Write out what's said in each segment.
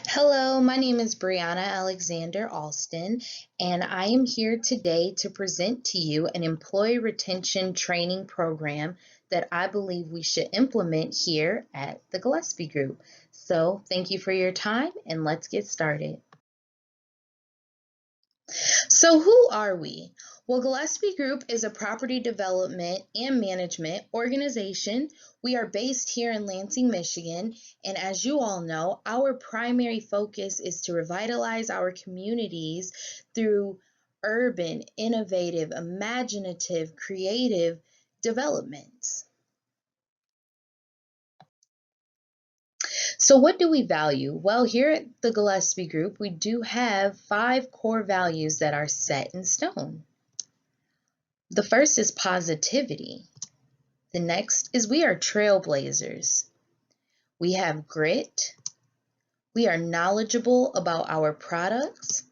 Hello, my name is Brianna Alexander-Alston, and I am here today to present to you an employee retention training program that I believe we should implement here at the Gillespie Group. So thank you for your time, and let's get started. So who are we? Well, Gillespie Group is a property development and management organization. We are based here in Lansing, Michigan, and as you all know, our primary focus is to revitalize our communities through urban, innovative, imaginative, creative developments. So what do we value? Well, here at the Gillespie Group, we do have 5 core values that are set in stone. The first is positivity. The next is we are trailblazers. We have grit. We are knowledgeable about our products.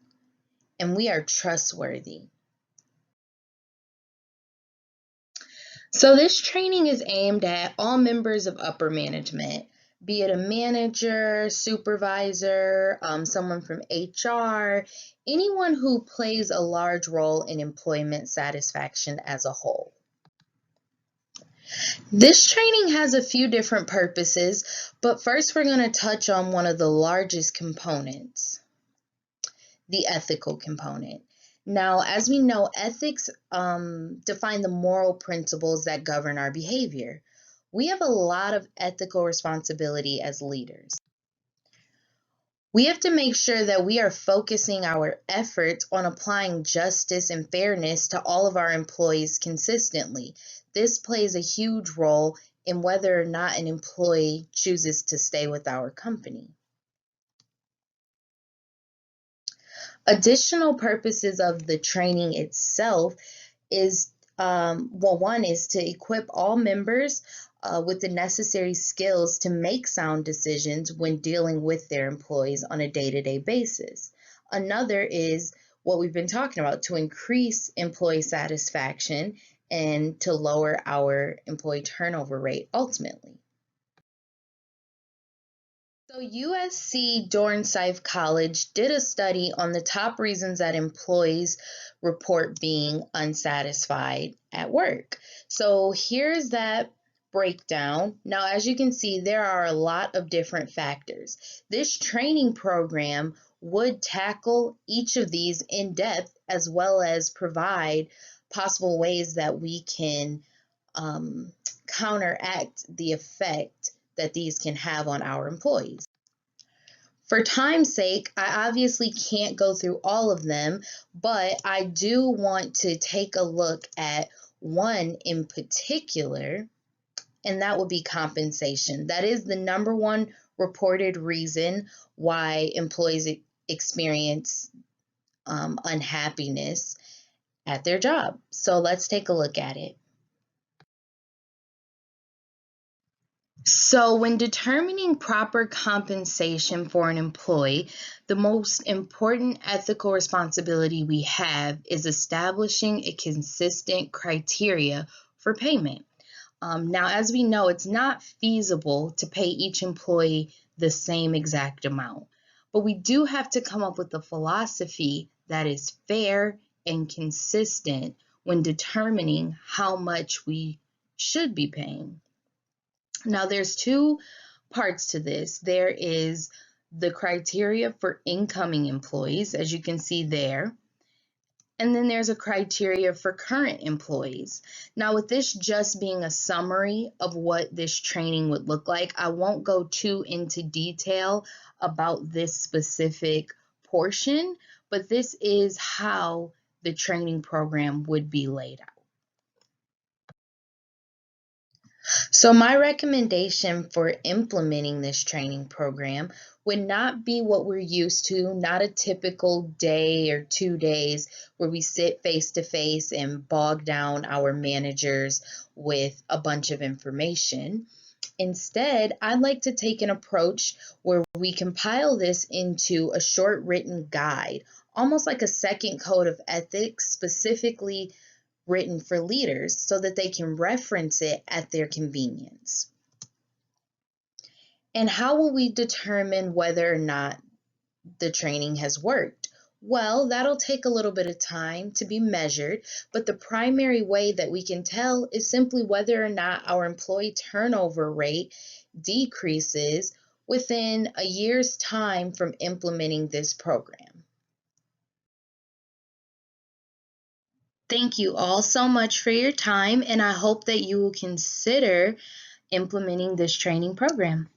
And we are trustworthy. So this training is aimed at all members of upper management, be it a manager, supervisor, someone from HR, anyone who plays a large role in employment satisfaction as a whole. This training has a few different purposes, but first we're going to touch on one of the largest components, the ethical component. Now, as we know, ethics define the moral principles that govern our behavior. We have a lot of ethical responsibility as leaders. We have to make sure that we are focusing our efforts on applying justice and fairness to all of our employees consistently. This plays a huge role in whether or not an employee chooses to stay with our company. Additional purposes of the training itself is, one is to equip all members with the necessary skills to make sound decisions when dealing with their employees on a day-to-day basis. Another is what we've been talking about, to increase employee satisfaction and to lower our employee turnover rate ultimately. So USC Dornsife College did a study on the top reasons that employees report being unsatisfied at work. So here's that breakdown. Now, as you can see, there are a lot of different factors. This training program would tackle each of these in depth, as well as provide possible ways that we can counteract the effect that these can have on our employees. For time's sake, I obviously can't go through all of them, but I do want to take a look at one in particular, and that would be compensation. That is the number one reported reason why employees experience unhappiness at their job. So let's take a look at it. So when determining proper compensation for an employee, the most important ethical responsibility we have is establishing a consistent criteria for payment. Now, as we know, it's not feasible to pay each employee the same exact amount, but we do have to come up with a philosophy that is fair and consistent when determining how much we should be paying. Now, there's two parts to this. There is the criteria for incoming employees, as you can see there. And then there's a criteria for current employees. Now, with this just being a summary of what this training would look like, I won't go too into detail about this specific portion, but this is how the training program would be laid out. So my recommendation for implementing this training program would not be what we're used to, not a typical day or 2 days where we sit face to face and bog down our managers with a bunch of information. Instead, I'd like to take an approach where we compile this into a short written guide, almost like a second code of ethics, specifically written for leaders so that they can reference it at their convenience. And how will we determine whether or not the training has worked? Well, that'll take a little bit of time to be measured, but the primary way that we can tell is simply whether or not our employee turnover rate decreases within a year's time from implementing this program. Thank you all so much for your time, and I hope that you will consider implementing this training program.